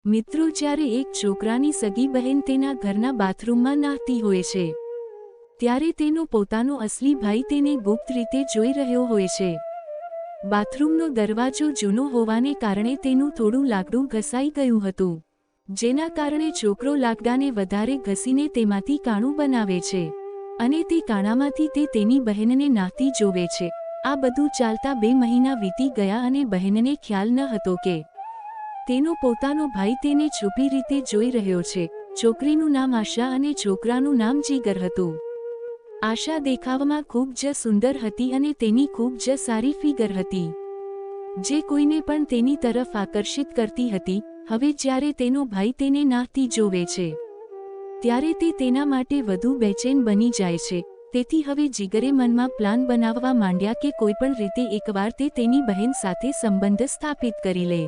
મિત્રો, જ્યારે એક છોકરાની સગી બહેન તેના ઘરના બાથરૂમમાં નહાતી હોય છે, ત્યારે તેનો પોતાનો અસલી ભાઈ તેને ગુપ્ત રીતે જોઈ રહ્યો હોય છે. બાથરૂમનો દરવાજો જૂનો હોવાને કારણે તેનું થોડું લાકડું ઘસાઈ ગયું હતું, જેના કારણે છોકરો લાકડાને વધારે ઘસીને તેમાંથી કાણું બનાવે છે અને તે કાણામાંથી તે તેની બહેનને નહાતી જોવે છે. આ બધું ચાલતા 2 મહિના વીતી ગયા અને બહેનને ખ્યાલ ન હતો કે તેનો પોતાનો ભાઈ તેને છુપી રીતે જોઈ રહ્યો છે. છોકરીનું નામ આશા અને છોકરાનું નામ જીગર હતું. આશા દેખાવમાં ખૂબ જ સુંદર હતી અને તેની ખૂબ જ સારી ફિગર હતી, જે કોઈને પણ તેની તરફ આકર્ષિત કરતી હતી. હવે જ્યારે તેનો ભાઈ તેને નહાતી જોવે છે, ત્યારે તે તેના માટે વધુ બેચેન બની જાય છે. તેથી હવે જીગરે મનમાં પ્લાન બનાવવા માંડ્યા કે કોઈપણ રીતે એકવાર તે તેની બહેન સાથે સંબંધ સ્થાપિત કરી લે,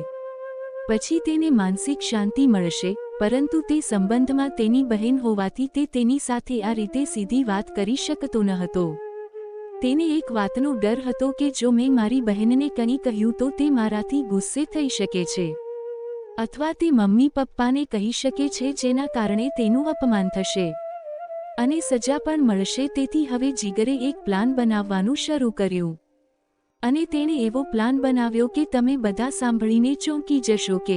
પછી તેને માનસિક શાંતિ મળશે. પરંતુ તે સંબંધમાં તેની બહેન હોવાથી તે તેની સાથે આ રીતે સીધી વાત કરી શકતો ન હતો. તેને એક વાતનો ડર હતો કે જો મેં મારી બહેનને કંઈ કહ્યું તો તે મારાથી ગુસ્સે થઈ શકે છે, અથવા તે મમ્મી પપ્પાને કહી શકે છે, જેના કારણે તેનું અપમાન થશે અને સજા પણ મળશે. તેથી હવે જીગરે એક પ્લાન બનાવવાનું શરૂ કર્યું અને તેણે એવો પ્લાન બનાવ્યો કે તમે બધા સાંભળીને ચોંકી જશો કે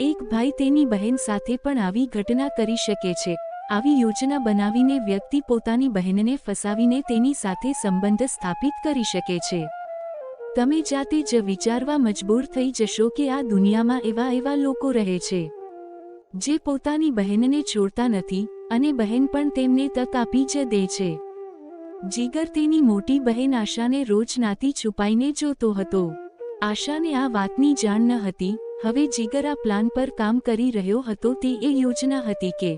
એક ભાઈ તેની બહેન સાથે પણ આવી ઘટના કરી શકે છે. આવી યોજના બનાવીને વ્યક્તિ પોતાની બહેનને ફસાવીને તેની સાથે સંબંધ સ્થાપિત કરી શકે છે. તમે જાતે જ વિચારવા મજબૂર થઈ જશો કે આ દુનિયામાં એવા લોકો રહે છે જે પોતાની બહેનને છોડતા નથી અને બહેન પણ તેમને તક આપી જ દે છે. જીગર તેની મોટી બહેન આશાને રોજ નાતી છુપાઈને જોતો હતો. આશાને આ વાતની જાણ ન હતી. હવે જીગર આ પ્લાન પર કામ કરી રહ્યો હતો. તે એ યોજના હતી કે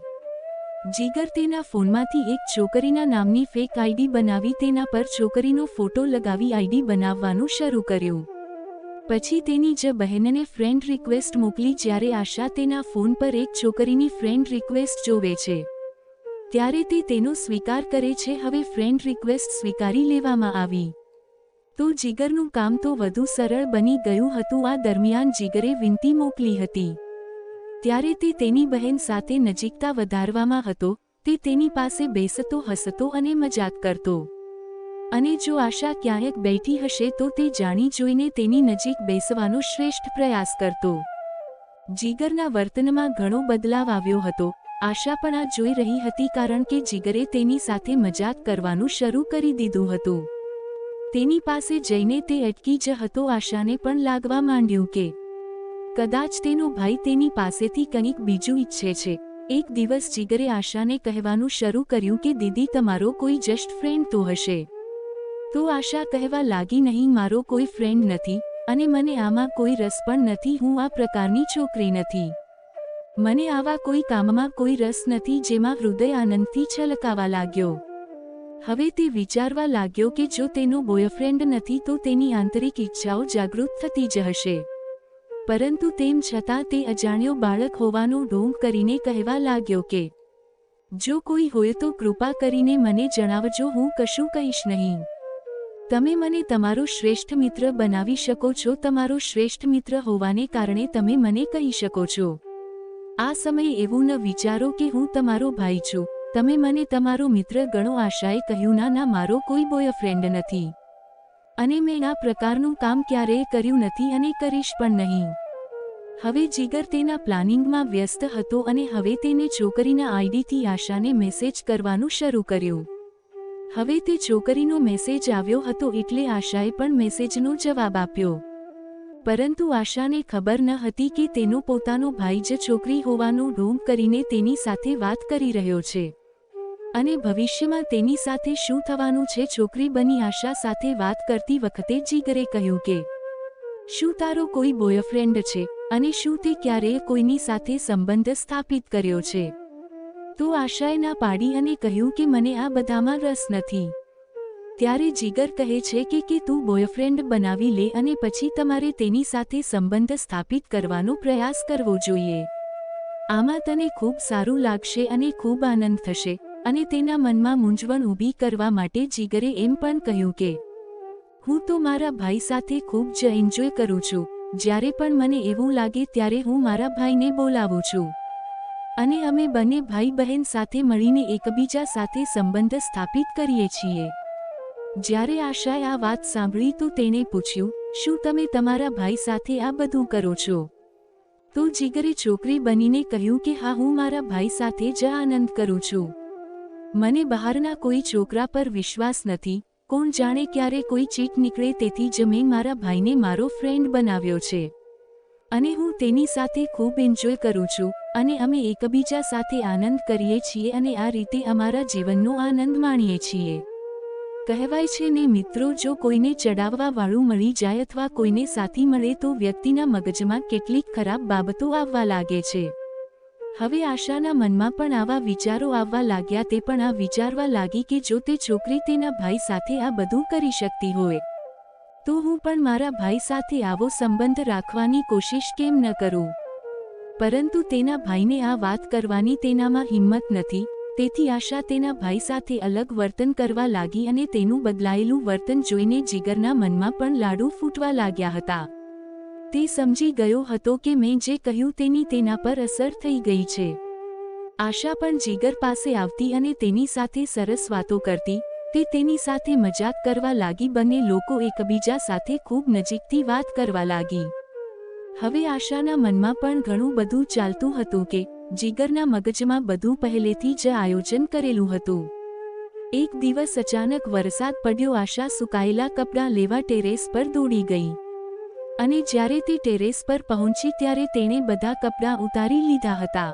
જીગર તેના ફોનમાંથી એક છોકરીના નામની ફેક આઈડી બનાવી તેના પર છોકરીનો ફોટો લગાવી આઈડી બનાવવાનું શરૂ કર્યું. પછી તેની જ બહેનને ફ્રેન્ડ રિક્વેસ્ટ મોકલી. જ્યારે આશા તેના ફોન પર એક છોકરીની ફ્રેન્ડ રિક્વેસ્ટ જોવે છે, ત્યારે તે તેનો સ્વીકાર કરે છે. હવે ફ્રેન્ડ રિક્વેસ્ટ સ્વીકારી લેવામાં આવી તો જીગરનું કામ તો વધુ સરળ બની ગયું હતું. આ દરમિયાન જીગરે વિનંતી મોકલી હતી, ત્યારે તે તેની બહેન સાથે નજીકતા વધારવામાં હતો. તે તેની પાસે બેસતો, હસતો અને મજાક કરતો અને જો આશા ક્યાંક બેઠી હશે તો તે જાણી જોઈને તેની નજીક બેસવાનો શ્રેષ્ઠ પ્રયાસ કરતો. જીગરના વર્તનમાં ઘણો બદલાવ આવ્યો હતો. આશા પણ આ જોઈ રહી હતી, કારણ કે જીગરે તેની સાથે મજાક કરવાનું શરૂ કરી દીધું હતું. તેની પાસે જઈને તે અટકી જ હતો. આશાને પણ લાગવા માંડ્યું કે કદાચ તેનો ભાઈ તેની પાસેથી કંઈક બીજું ઈચ્છે છે. એક દિવસ જીગરે આશાને કહેવાનું શરૂ કર્યું કે દીદી, તમારો કોઈ જસ્ટ ફ્રેન્ડ તો હશે? તો આશા કહેવા લાગી, નહીં, મારો કોઈ ફ્રેન્ડ નથી અને મને આમાં કોઈ રસ પણ નથી. હું આ પ્રકારની છોકરી નથી. મને આવા કોઈ કામમાં કોઈ રસ નથી. જેમાં હૃદય આનંદથી છલકાવા લાગ્યો. હવે તે વિચારવા લાગ્યો કે જો તેનો બોયફ્રેન્ડ નથી તો તેની આંતરિક ઈચ્છાઓ જાગૃત થતી જ હશે. પરંતુ તેમ છતાં તે અજાણ્યો બાળક હોવાનો ઢોંગ કરીને કહેવા લાગ્યો કે જો કોઈ હોય તો કૃપા કરીને મને જણાવજો. હું કશું કહીશ નહીં. તમે મને તમારો શ્રેષ્ઠ મિત્ર બનાવી શકો છો. તમારો શ્રેષ્ઠ મિત્ર હોવાને કારણે તમે મને કહી શકો છો. આ સમયે એવું ન વિચારો કે હું તમારો ભાઈ છું. તમે મને તમારો મિત્ર ગણો. આશાએ કહ્યું, ના, મારો કોઈ બોયફ્રેન્ડ નથી અને મેં આ પ્રકારનું કામ ક્યારેય કર્યું નથી અને કરીશ પણ નહીં. હવે જીગર તેના પ્લાનિંગમાં વ્યસ્ત હતો અને હવે તેને છોકરીના આઈડીથી આશાને મેસેજ કરવાનું શરૂ કર્યું. હવે તે છોકરીનો મેસેજ આવ્યો હતો એટલે આશાએ પણ મેસેજનો જવાબ આપ્યો. પરંતુ આશાને ખબર ન હતી કે તેનો પોતાનો ભાઈ જ છોકરી હોવાનો ઢોંગ કરીને તેની સાથે વાત કરી રહ્યો છે અને ભવિષ્યમાં તેની સાથે શું થવાનું છે. છોકરી બની આશા સાથે વાત કરતી વખતે જીગરે કહ્યું કે શું તારો કોઈ બોયફ્રેન્ડ છે અને શું તે ક્યારેય કોઈની સાથે સંબંધ સ્થાપિત કર્યો છે? તો આશાએ ના પાડી અને કહ્યું કે મને આ બધામાં રસ નથી. ત્યારે જીગર કહે છે કે તું બોયફ્રેન્ડ બનાવી લે અને પછી તમારે તેની સાથે સંબંધ સ્થાપિત કરવાનો પ્રયાસ કરવો જોઈએ. આમાં તને ખૂબ સારું લાગશે અને ખૂબ આનંદ થશે. અને તેના મનમાં મૂંઝવણ ઊભી કરવા માટે જીગરે એમ પણ કહ્યું કે હું તો મારા ભાઈ સાથે ખૂબ જ એન્જોય કરું છું. જ્યારે પણ મને એવું લાગે ત્યારે હું મારા ભાઈને બોલાવું છું અને અમે બંને ભાઈ બહેન સાથે મળીને એકબીજા સાથે સંબંધ સ્થાપિત કરીએ છીએ. જ્યારે આશાએ આ વાત સાંભળી તો તેણે પૂછ્યું, શું તમે તમારા ભાઈ સાથે આ બધું કરો છો? તો જીગરે છોકરી બનીને કહ્યું કે હા, હું મારા ભાઈ સાથે જ આનંદ કરું છું. મને બહારના કોઈ છોકરા પર વિશ્વાસ નથી. કોણ જાણે ક્યારે કોઈ ચીટ નીકળે, તેથી જ મેં મારા ભાઈને મારો ફ્રેન્ડ બનાવ્યો છે અને હું તેની સાથે ખૂબ એન્જોય કરું છું અને અમે એકબીજા સાથે આનંદ કરીએ છીએ અને આ રીતે અમારા જીવનનો આનંદ માણીએ છીએ. કહેવાય છે ને મિત્રો, જો કોઈને ચડાવવા વાળું મળી જાય અથવા કોઈને સાથી મળે તો વ્યક્તિના મગજમાં કેટલીક ખરાબ બાબતો આવવા લાગે છે. હવે આશાના મનમાં પણ આવા વિચારો આવવા લાગ્યા. તે પણ આ વિચારવા લાગી કે જો તે છોકરી તેના ભાઈ સાથે આ બધું કરી શકતી હોય તો હું પણ મારા ભાઈ સાથે આવો સંબંધ રાખવાની કોશિશ કેમ ન કરું. પરંતુ તેના ભાઈને આ વાત કરવાની તેનામાં હિંમત નથી. તેથી આશા તેના ભાઈ સાથે અલગ વર્તન કરવા લાગી અને તેનું બદલાયેલું વર્તન જોઈને જીગરના મનમાં પણ લાડુ ફૂટવા લાગ્યા હતા. તે સમજી ગયો હતો કે મેં જે કહ્યું તેની તેના પર અસર થઈ ગઈ છે. આશા પણ જીગર પાસે આવતી અને તેની સાથે સરસ વાતો કરતી. તે તેની સાથે મજાક કરવા લાગી. બંને લોકો એકબીજા સાથે ખૂબ નજીકથી વાત કરવા લાગી. હવે આશાના મનમાં પણ ઘણું બધું ચાલતું હતું કે જીગરના મગજમાં બધું પહેલેથી જ આયોજન કરેલું હતું. એક દિવસ અચાનક વરસાદ પડ્યો. આશા સુકાયેલા કપડાં લેવા ટેરેસ પર દોડી ગઈ અને જ્યારે તે ટેરેસ પર પહોંચી ત્યારે તેણે બધા કપડાં ઉતારી લીધા હતા.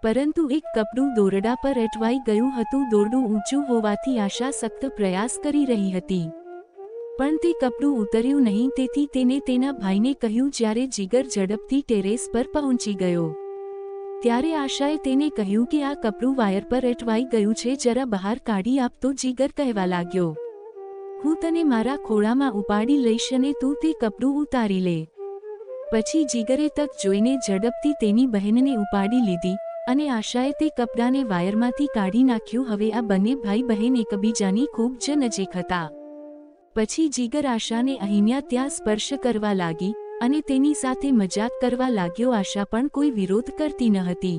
પરંતુ એક કપડું દોરડા પર અટવાઈ ગયું હતું. દોરડું ઊંચું હોવાથી આશા સખ્ત પ્રયાસ કરી રહી હતી પણ તે કપડું ઉતર્યું નહીં. તેથી તેને તેના ભાઈને કહ્યું. જ્યારે જીગર ઝડપથી ટેરેસ પર પહોંચી ગયો ત્યારે આશાએ તેને કહ્યું કે આ કપડું વાયર પર અટવાઈ ગયું છે, જરા બહાર કાઢી આપ. તો જીગર કહેવા લાગ્યો, હું તને મારા ખોળામાં ઉપાડી લઈશ અને તું તે કપડું ઉતારી લે. પછી જીગરે તક જોઈને ઝડપથી તેની બહેનને ઉપાડી લીધી અને આશાએ તે કપડાને વાયરમાંથી કાઢી નાખ્યું. હવે આ બંને ભાઈ બહેન એકબીજાની ખૂબ જ નજીક હતા. પછી જીગર આશાને અહીંયા ત્યાં સ્પર્શ કરવા લાગી અને તેની સાથે મજાક કરવા લાગ્યો. આશા પણ કોઈ વિરોધ કરતી ન હતી.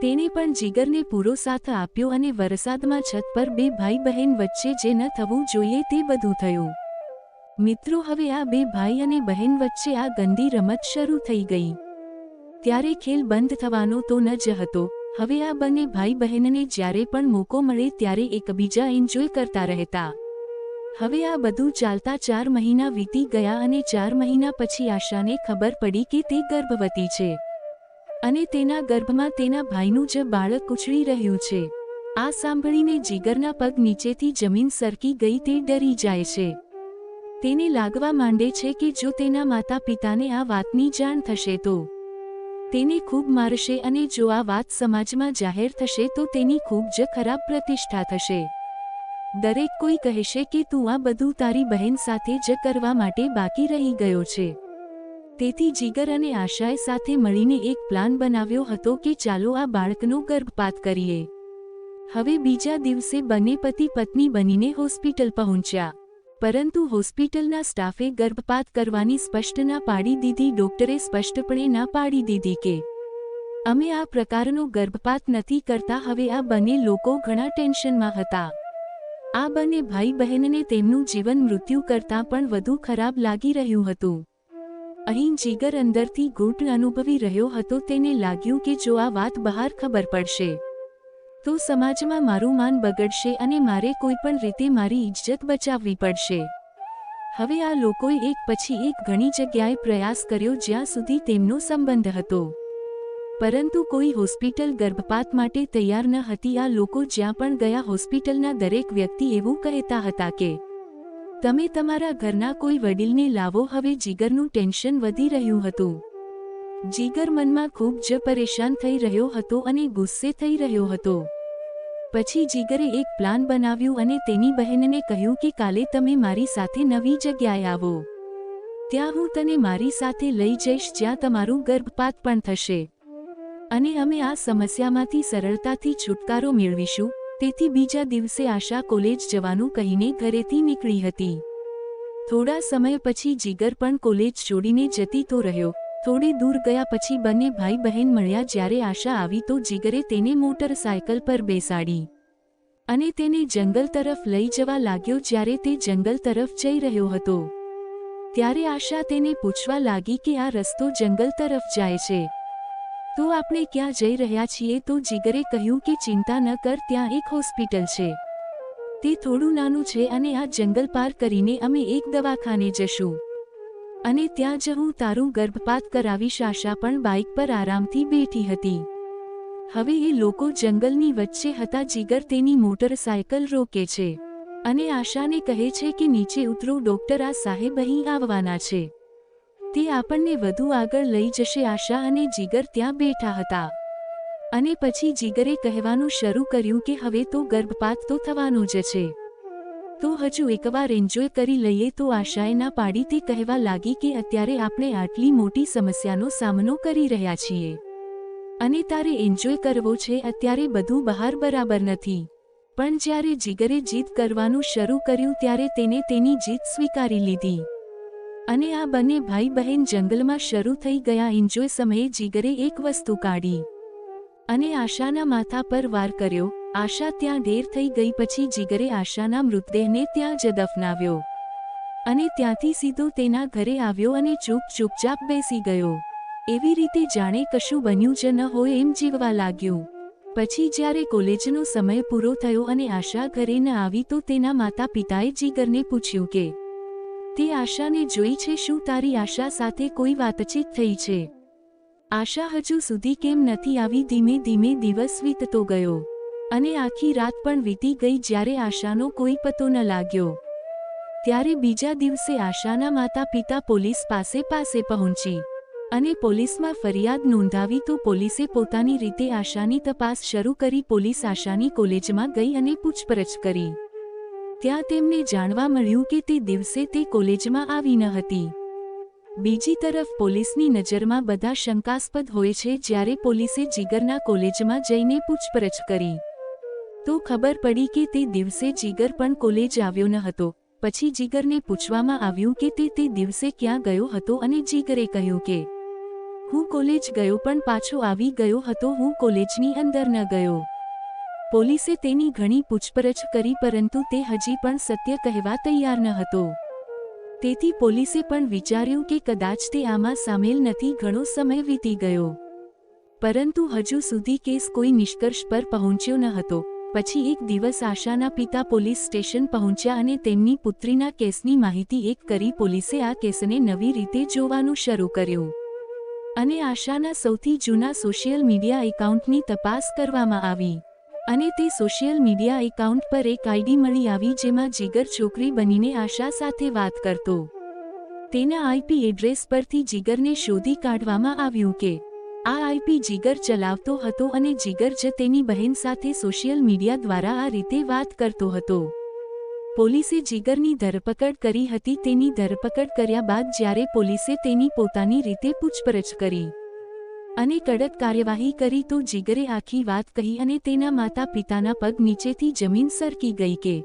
તેણે પણ જીગરને પૂરો સાથ આપ્યો અને વરસાદમાં છત પર બે ભાઈ બહેન વચ્ચે જે ન થવું જોઈએ તે બધું થયું. મિત્રો, હવે આ બે ભાઈ અને બહેન વચ્ચે આ ગંદી રમત શરૂ થઈ ગઈ. ત્યારે ખેલ બંધ થવાનો તો ન જ હતો. હવે આ બંને ભાઈ બહેનને જ્યારે પણ મોકો મળે ત્યારે એકબીજા એન્જોય કરતા રહેતા. હવે આ બધું ચાલતા 4 મહિના વીતી ગયા અને 4 મહિના પછી આશાને ખબર પડી કે તે ગર્ભવતી છે અને તેના ગર્ભમાં તેના ભાઈનું જ બાળક ઉછળી રહ્યું છે. આ સાંભળીને જીગરના પગ નીચેથી જમીન સરકી ગઈ. તે ડરી જાય છે. તેને લાગવા માંડે છે કે જો તેના માતા પિતાને આ વાતની જાણ થશે તો તેને ખૂબ મારશે અને જો આ વાત સમાજમાં જાહેર થશે તો તેની ખૂબ જ ખરાબ પ્રતિષ્ઠા થશે. દરેક કોઈ કહેશે કે તું આ બધું તારી બહેન સાથે જ કરવા માટે બાકી રહી ગયો છે. તેથી જીગર અને આશાએ સાથે મળીને એક પ્લાન બનાવ્યો હતો કે ચાલો આ બાળકનો ગર્ભપાત કરીએ. હવે બીજા દિવસે બંને પતિ પત્ની બનીને હોસ્પિટલ પહોંચ્યા. પરંતુ હોસ્પિટલના સ્ટાફે ગર્ભપાત કરવાની સ્પષ્ટ ના પાડી દીધી. ડોક્ટરે સ્પષ્ટપણે ના પાડી દીધી કે અમે આ પ્રકારનો ગર્ભપાત નથી કરતા. હવે આ બંને લોકો ઘણા ટેન્શનમાં હતા. આ બંને ભાઈ બહેનને તેમનું જીવન મૃત્યુ કરતાં પણ વધુ ખરાબ લાગી રહ્યું હતું. અહીં જીગર અંદરથી ઘૂંટ અનુભવી રહ્યો હતો. તેને લાગ્યું કે જો આ વાત બહાર ખબર પડશે તો સમાજમાં મારું માન બગડશે અને મારે કોઈપણ રીતે મારી ઇજ્જત બચાવવી પડશે. હવે આ લોકોએ એક પછી એક ઘણી જગ્યાએ પ્રયાસ કર્યો જ્યાં સુધી તેમનો સંબંધ હતો, પરંતુ કોઈ હોસ્પિટલ ગર્ભપાત માટે તૈયાર ન હતી. આ લોકો જ્યાં પણ ગયા હોસ્પિટલના દરેક વ્યક્તિ એવું કહેતા હતા કે તમે તમારા ઘરના કોઈ વડીલને લાવો. હવે જીગરનું ટેન્શન વધી રહ્યું હતું. જીગર મનમાં ખૂબ જ પરેશાન થઈ રહ્યો હતો અને ગુસ્સે થઈ રહ્યો હતો. પછી જીગરે એક પ્લાન બનાવ્યું અને તેની બહેનને કહ્યું કે કાલે તમે મારી સાથે નવી જગ્યાએ આવો. ત્યાં હું તને મારી સાથે લઈ જઈશ જ્યાં તમારું ગર્ભપાત પણ થશે અને અમે આ સમસ્યામાંથી સરળતાથી છુટકારો મેળવીશું. તેથી બીજા દિવસે આશા કોલેજ જવાનું કહીને ઘરેથી નીકળી હતી. થોડા સમય પછી જીગર પણ કોલેજ છોડીને જતી તો રહ્યો. થોડે દૂર ગયા પછી બંને ભાઈ બહેન મળ્યા. જ્યારે આશા આવી તો જીગરે તેને મોટરસાયકલ પર બેસાડી અને તેને જંગલ તરફ લઈ જવા લાગ્યો. જ્યારે તે જંગલ તરફ જઈ રહ્યો હતો ત્યારે આશા તેને પૂછવા લાગી કે આ રસ્તો જંગલ તરફ જાય છે તો આપણે ક્યાં જઈ રહ્યા છીએ? તો જીગરે કહ્યું કે ચિંતા ન કર, ત્યાં એક હોસ્પિટલ છે. તે થોડું નાનું છે અને આ જંગલ પાર કરીને અમે એક દવાખાને જશું અને ત્યાં જ હું તારું ગર્ભપાત કરાવીશ. આશા પણ બાઇક પર આરામથી બેઠી હતી. હવે એ લોકો જંગલની વચ્ચે હતા. જીગર તેની મોટરસાયકલ રોકે છે અને આશાને કહે છે કે નીચે ઉતરો, ડોક્ટર આ સાહેબ અહીં આવવાના છે, તે આપણને વધુ આગળ લઈ જશે. આશા અને જીગર ત્યાં બેઠા હતા અને પછી જીગરે કહેવાનું શરૂ કર્યું કે હવે તો ગર્ભપાત તો થવાનું જ છે, તો હજુ એકવાર એન્જોય કરી લઈએ. તો આશાએ ના પાડી. તે કહેવા લાગી કે અત્યારે આપણે આટલી મોટી સમસ્યાનો સામનો કરી રહ્યા છીએ અને તારે એન્જોય કરવો છે. અત્યારે બધું બહાર બરાબર નથી. પણ જ્યારે જીગરે જીદ કરવાનું શરૂ કર્યું ત્યારે તેને તેની જીત સ્વીકારી લીધી અને આ બંને ભાઈ બહેન જંગલમાં શરૂ થઈ ગયા. એન્જોય સમયે જીગરે એક વસ્તુ કાઢી અને આશાના માથા પર વાર કર્યો. આશા ત્યાં ઢેર થઈ ગઈ. પછી જીગરે આશાના મૃતદેહને ત્યાં જ દફનાવ્યો અને ત્યાંથી સીધો તેના ઘરે આવ્યો અને ચૂપચાપ બેસી ગયો. એવી રીતે જાણે કશું બન્યું જ ન હોય એમ જીવવા લાગ્યું. પછી જ્યારે કોલેજનો સમય પૂરો થયો અને આશા ઘરે ન આવી તો તેના માતા પિતાએ જીગરને પૂછ્યું કે તે આશાને જોઈ છે? શું તારી આશા સાથે કોઈ વાતચીત થઈ છે? આશા હજુ સુધી કેમ નથી આવી? ધીમે ધીમે દિવસ વીતતો ગયો અને આખી રાત પણ વીતી ગઈ. જ્યારે આશાનો કોઈ પતો ન લાગ્યો ત્યારે બીજા દિવસે આશાના માતા પિતા પોલીસ પાસે પહોંચી અને પોલીસમાં ફરિયાદ નોંધાવી. તો પોલીસે પોતાની રીતે આશાની તપાસ શરૂ કરી. પોલીસ આશાની કોલેજમાં ગઈ અને પૂછપરછ કરી. ત્યાં તેમને જાણવા મળ્યું કે તે દિવસે તે કોલેજમાં આવી ન હતી. બીજી તરફ પોલીસની નજરમાં બધા શંકાસ્પદ હોય છે. જ્યારે પોલીસે જીગરના કોલેજમાં જઈને પૂછપરછ કરી તો ખબર પડી કે તે દિવસે જીગર પણ કોલેજ આવ્યો ન હતો. પછી જીગરને પૂછવામાં આવ્યું કે તે દિવસે ક્યાં ગયો હતો અને જીગરે કહ્યું કે હું કોલેજ ગયો પણ પાછો આવી ગયો હતો, હું કોલેજની અંદર ન ગયો. પોલીસે તેની ઘણી પૂછપરછ કરી પરંતુ તે હજી પણ સત્ય કહેવા તૈયાર ન હતો. તેથી પોલીસે પણ વિચાર્યું કે કદાચ તે આમાં સામેલ નથી. ઘણો સમય વીતી ગયો પરંતુ હજુ સુધી કેસ કોઈ નિષ્કર્ષ પર પહોંચ્યો ન હતો. પછી એક દિવસ આશાના પિતા પોલીસ સ્ટેશન પહોંચ્યા અને તેમની પુત્રીના કેસની માહિતી એક કરી. પોલીસે આ કેસને નવી રીતે જોવાનું શરૂ કર્યું અને આશાના સૌથી જૂના સોશિયલ મીડિયા એકાઉન્ટની તપાસ કરવામાં આવી અને તે સોશિયલ મીડિયા એકાઉન્ટ પર એક આઈડી મળી આવી જેમાં જીગર છોકરી બનીને આશા સાથે વાત કરતો. તેના આઈપી એડ્રેસ પરથી જીગરને શોધી કાઢવામાં આવ્યું કે આ આઈપી જીગર ચલાવતો હતો અને જીગર જ તેની બહેન સાથે સોશિયલ મીડિયા દ્વારા આ રીતે વાત કરતો હતો. પોલીસે જીગરની ધરપકડ કરી હતી. તેની ધરપકડ કર્યા બાદ જ્યારે પોલીસે તેની પોતાની રીતે પૂછપરછ કરી અને કડક કાર્યવાહી કરી તો જીગરે આખી વાત કહી અને તેના માતા પિતાના પગ નીચેથી જમીન સરકી ગઈ કે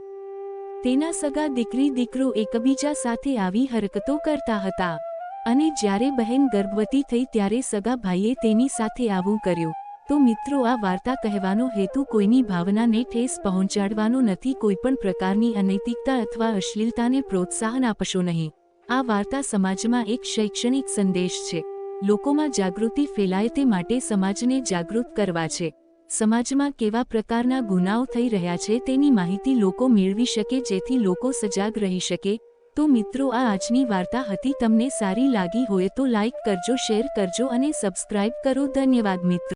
તેના સગા દીકરી દીકરો એકબીજા સાથે આવી હરકતો કરતા હતા અને જ્યારે બહેન ગર્ભવતી થઈ ત્યારે સગા ભાઈએ તેની સાથે આવું કર્યું. તો મિત્રો, આ વાર્તા કહેવાનો હેતુ કોઈની ભાવનાને ઠેસ પહોંચાડવાનો નથી. કોઈપણ પ્રકારની અનૈતિકતા અથવા અશ્લીલતાને પ્રોત્સાહન આપશો નહીં. આ વાર્તા સમાજમાં એક શૈક્ષણિક સંદેશ છે. લોકોમાં જાગૃતિ ફેલાય તે માટે સમાજને જાગૃત કરવા છે. સમાજમાં કેવા પ્રકારના ગુનાઓ થઈ રહ્યા છે તેની માહિતી લોકો મેળવી શકે જેથી લોકો સજાગ રહી શકે. તો મિત્રો, આ આજની વાર્તા હતી. તમને સારી લાગી હોય તો લાઈક કરજો, શેર કરજો અને સબસ્ક્રાઇબ કરો. ધન્યવાદ મિત્રો.